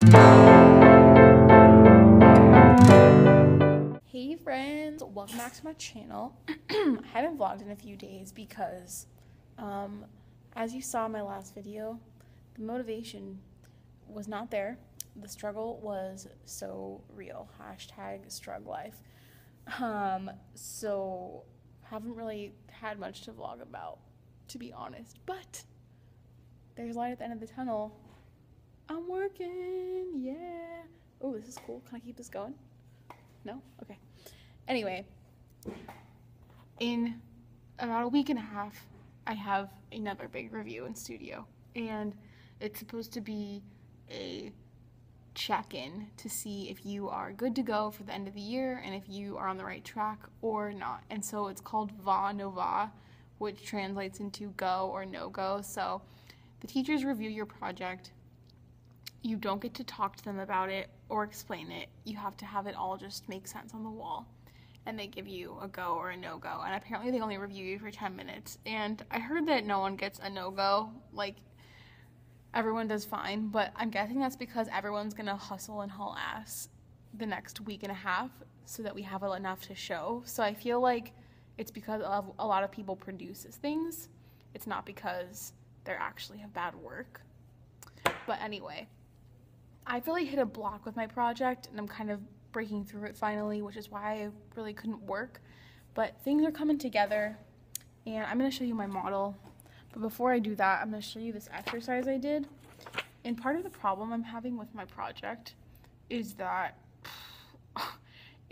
Hey friends, welcome back to my channel. I haven't vlogged in a few days because as you saw in my last video, the motivation was not there. The struggle was so real. #strugg life. So haven't really had much to vlog about, to be honest, but there's light at the end of the tunnel. I'm working, yeah. Oh, this is cool. Can I keep this going? No? Okay. Anyway, in about a week and a half, I have another big review in studio, and it's supposed to be a check-in to see if you are good to go for the end of the year and if you are on the right track or not. And so it's called Va No Va, which translates into go or no go. So the teachers review your project. You don't get to talk to them about it or explain it. You have to have it all just make sense on the wall. And they give you a go or a no-go. And apparently they only review you for 10 minutes. And I heard that no one gets a no-go. Like, everyone does fine. But I'm guessing that's because everyone's going to hustle and haul ass the next week and a half so that we have enough to show. So I feel like it's because of a lot of people produces things. It's not because they actually have bad work. But anyway, I feel like I hit a block with my project, and I'm kind of breaking through it finally, which is why I really couldn't work. But things are coming together, and I'm going to show you my model. But before I do that, I'm going to show you this exercise I did. And part of the problem I'm having with my project is that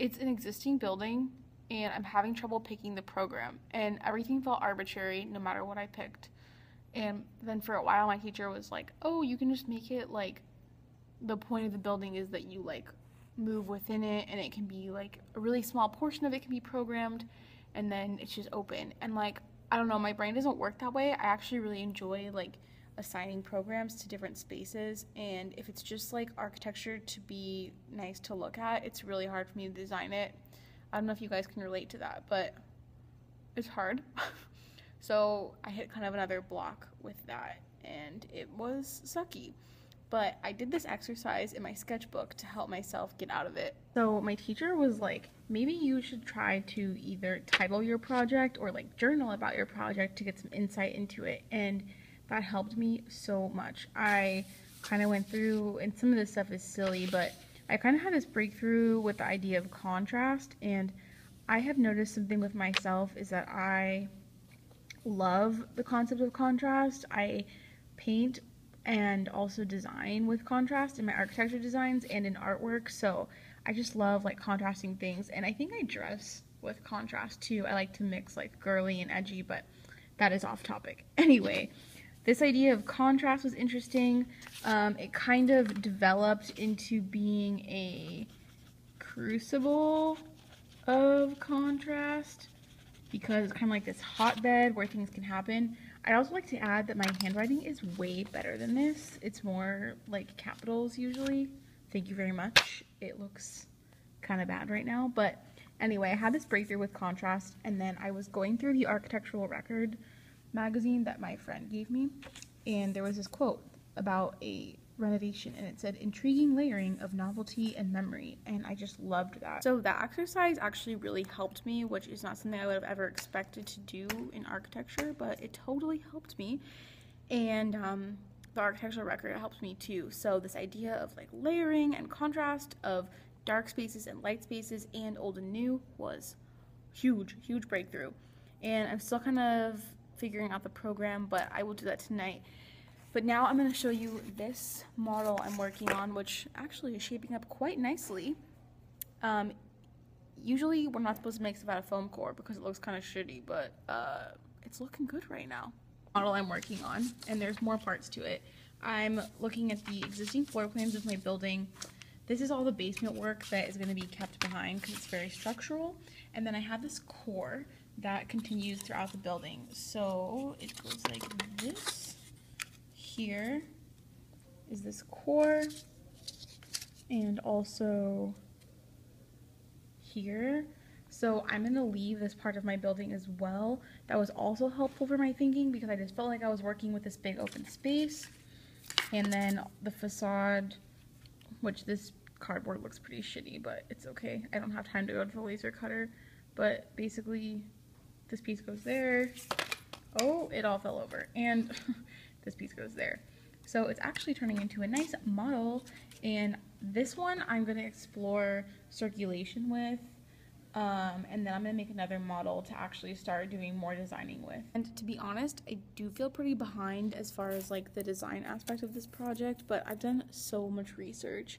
it's an existing building, and I'm having trouble picking the program. And everything felt arbitrary no matter what I picked. And then for a while, my teacher was like, oh, you can just make it like the point of the building is that you like move within it, and it can be like a really small portion of it can be programmed, and then it's just open. And like, I don't know, my brain doesn't work that way. I actually really enjoy like assigning programs to different spaces, and if it's just like architecture to be nice to look at, it's really hard for me to design it. I don't know if you guys can relate to that, but it's hard. So I hit kind of another block with that, and it was sucky. But I did this exercise in my sketchbook to help myself get out of it. So my teacher was like, maybe you should try to either title your project or like journal about your project to get some insight into it. And that helped me so much. I kind of went through, and some of this stuff is silly, but I kind of had this breakthrough with the idea of contrast. And I have noticed something with myself is that I love the concept of contrast. I paint and also design with contrast in my architecture designs and in artwork, so I just love like contrasting things. And I think I dress with contrast too. I like to mix like girly and edgy, but that is off topic. Anyway, this idea of contrast was interesting. It kind of developed into being a crucible of contrast because it's kind of like this hotbed where things can happen. I'd also like to add that my handwriting is way better than this. It's more like capitals usually. Thank you very much. It looks kind of bad right now. But anyway, I had this breakthrough with contrast, and then I was going through the Architectural Record magazine that my friend gave me, and there was this quote about a renovation, and it said, intriguing layering of novelty and memory, and I just loved that. So that exercise actually really helped me, which is not something I would have ever expected to do in architecture, but it totally helped me. And the Architectural Record helped me too. So this idea of like layering and contrast of dark spaces and light spaces and old and new was huge breakthrough. And I'm still kind of figuring out the program, but I will do that tonight. But now I'm going to show you this model I'm working on, which actually is shaping up quite nicely. Usually we're not supposed to make stuff out of foam core because it looks kind of shitty, but it's looking good right now. Model I'm working on, and there's more parts to it. I'm looking at the existing floor plans of my building. This is all the basement work that is going to be kept behind because it's very structural. And then I have this core that continues throughout the building. So it goes like this. Here is this core, and also here. So I'm going to leave this part of my building as well. That was also helpful for my thinking because I just felt like I was working with this big open space. And then the facade which this cardboard looks pretty shitty, but it's okay. I don't have time to go to the laser cutter. But basically, this piece goes there. Oh, it all fell over. And this piece goes there. So it's actually turning into a nice model. And this one I'm going to explore circulation with. And then I'm going to make another model to actually start doing more designing with. And to be honest, I do feel pretty behind as far as like the design aspect of this project, but I've done so much research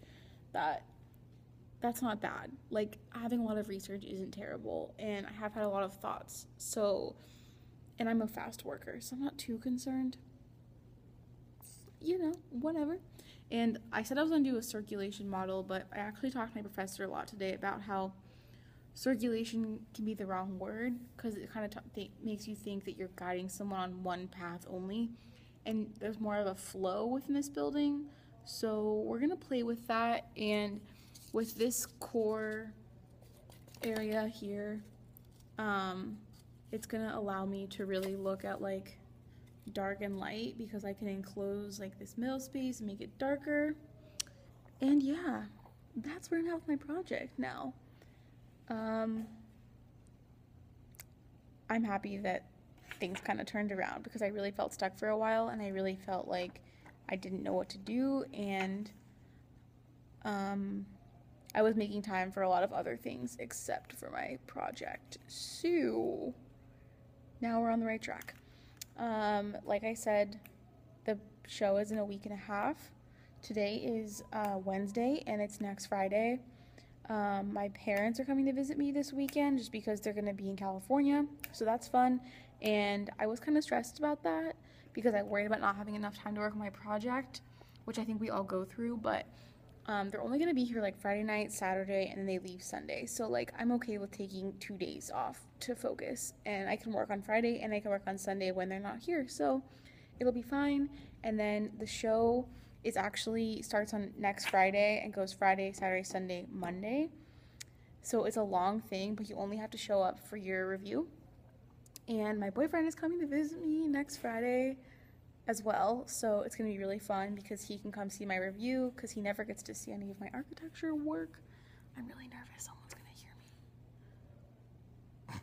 that that's not bad. Like, having a lot of research isn't terrible, and I have had a lot of thoughts. So, and I'm a fast worker, so I'm not too concerned. You know, whatever. And I said I was going to do a circulation model, but I actually talked to my professor a lot today about how circulation can be the wrong word, because it kind of makes you think that you're guiding someone on one path only, and there's more of a flow within this building. So we're gonna play with that, and with this core area here, it's gonna allow me to really look at like dark and light, because I can enclose like this middle space and make it darker. And yeah, that's where I'm at with my project now. I'm happy that things kind of turned around, because I really felt stuck for a while, and I really felt like I didn't know what to do, and I was making time for a lot of other things except for my project. So now we're on the right track. Like I said, the show is in a week and a half. Today is Wednesday, and it's next Friday. My parents are coming to visit me this weekend just because they're going to be in California, so that's fun. And I was kind of stressed about that because I worried about not having enough time to work on my project, which I think we all go through. But they're only going to be here like Friday night, Saturday, and then they leave Sunday. So like, I'm okay with taking 2 days off to focus, and I can work on Friday and I can work on Sunday when they're not here, so it'll be fine. And then the show is actually starts on next Friday and goes Friday, Saturday, Sunday, Monday. So it's a long thing, but you only have to show up for your review. And my boyfriend is coming to visit me next Friday as well, so it's going to be really fun because he can come see my review, because he never gets to see any of my architecture work. I'm really nervous someone's going to hear me.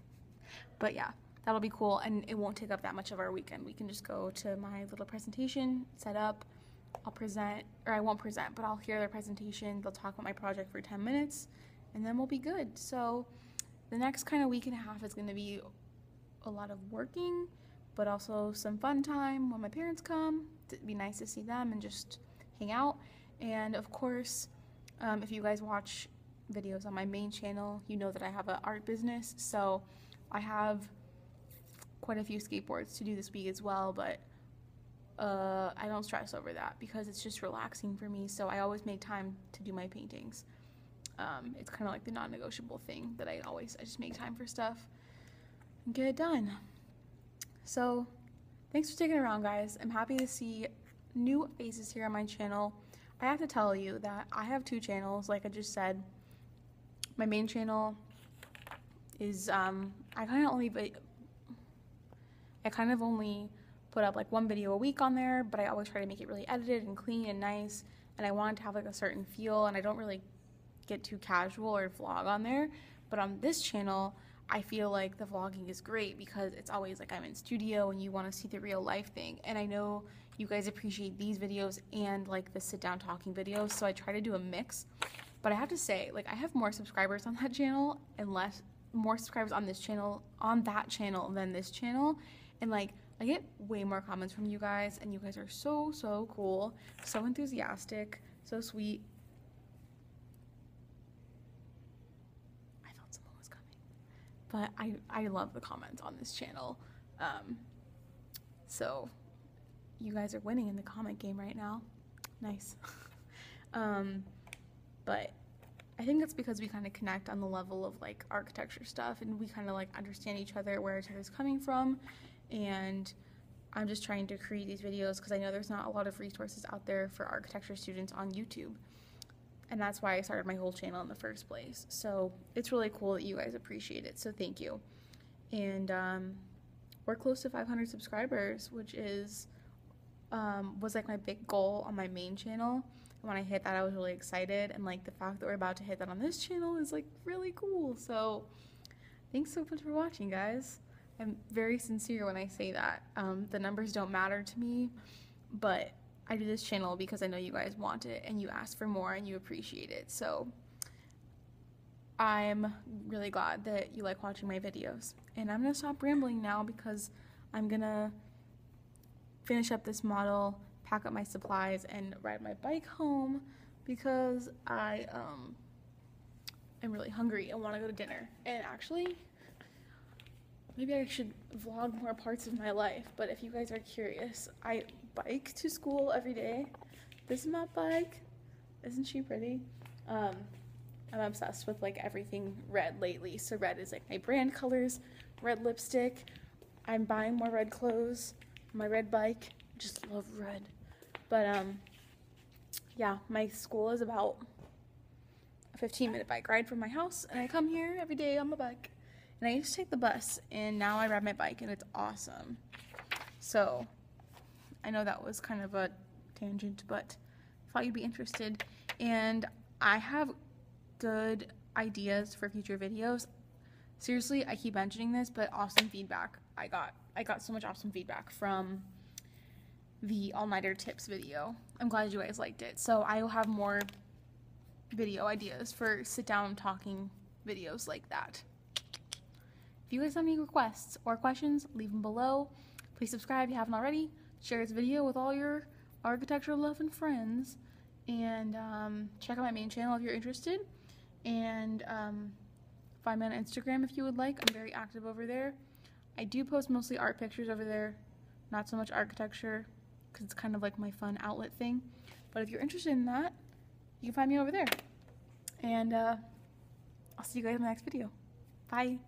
But yeah, that'll be cool, and it won't take up that much of our weekend. We can just go to my little presentation, set up, I'll present, or I won't present, but I'll hear their presentation, they'll talk about my project for 10 minutes, and then we'll be good. So the next kind of week and a half is going to be a lot of working, but also some fun time when my parents come. It'd be nice to see them and just hang out. And of course, if you guys watch videos on my main channel, you know that I have an art business, so I have quite a few skateboards to do this week as well, but I don't stress over that because it's just relaxing for me, so I always make time to do my paintings. It's kind of like the non-negotiable thing that I just make time for stuff and get it done. So thanks for sticking around, guys. I'm happy to see new faces here on my channel. I have to tell you that I have 2 channels, like I just said. My main channel is I kind of only put up like 1 video a week on there, but I always try to make it really edited and clean and nice, and I wanted to have like a certain feel, and I don't really get too casual or vlog on there. But on this channel, I feel like the vlogging is great because it's always like I'm in studio and you want to see the real life thing, and I know you guys appreciate these videos and like the sit down talking videos, so I try to do a mix. But I have to say, like, I have more subscribers on that channel and more subscribers on that channel than this channel, and like I get way more comments from you guys, and you guys are so cool, so enthusiastic, so sweet. I thought someone was coming. But I love the comments on this channel. So you guys are winning in the comment game right now. Nice. But I think that's because we kind of connect on the level of like architecture stuff, and we kind of like understand each other, where each other's coming from. And I'm just trying to create these videos because I know there's not a lot of resources out there for architecture students on YouTube. And that's why I started my whole channel in the first place. So it's really cool that you guys appreciate it, so thank you. And we're close to 500 subscribers, which is was like my big goal on my main channel. when I hit that, I was really excited, and like the fact that we're about to hit that on this channel is like really cool. So thanks so much for watching, guys. I'm very sincere when I say that. The numbers don't matter to me, but I do this channel because I know you guys want it and you ask for more and you appreciate it. So I'm really glad that you like watching my videos. And I'm gonna stop rambling now because I'm gonna finish up this model, pack up my supplies, and ride my bike home because I am really hungry and want to go to dinner. And actually, maybe I should vlog more parts of my life, but if you guys are curious, I bike to school every day. This is my bike. Isn't she pretty? I'm obsessed with like everything red lately. So red is like my brand colors, red lipstick. I'm buying more red clothes, my red bike. Just love red. But yeah, my school is about a 15-minute bike ride from my house, and I come here every day on my bike. And I used to take the bus, and now I ride my bike, and it's awesome. So I know that was kind of a tangent, but I thought you'd be interested. And I have good ideas for future videos. Seriously, I keep mentioning this, but awesome feedback. I got so much awesome feedback from the all-nighter tips video. I'm glad you guys liked it. So I will have more video ideas for sit-down talking videos like that. If you guys have any requests or questions, leave them below. Please subscribe if you haven't already. Share this video with all your architecture loving friends. And check out my main channel if you're interested. And find me on Instagram if you would like. I'm very active over there. I do post mostly art pictures over there. Not so much architecture, because it's kind of like my fun outlet thing. But if you're interested in that, you can find me over there. And I'll see you guys in the next video. Bye.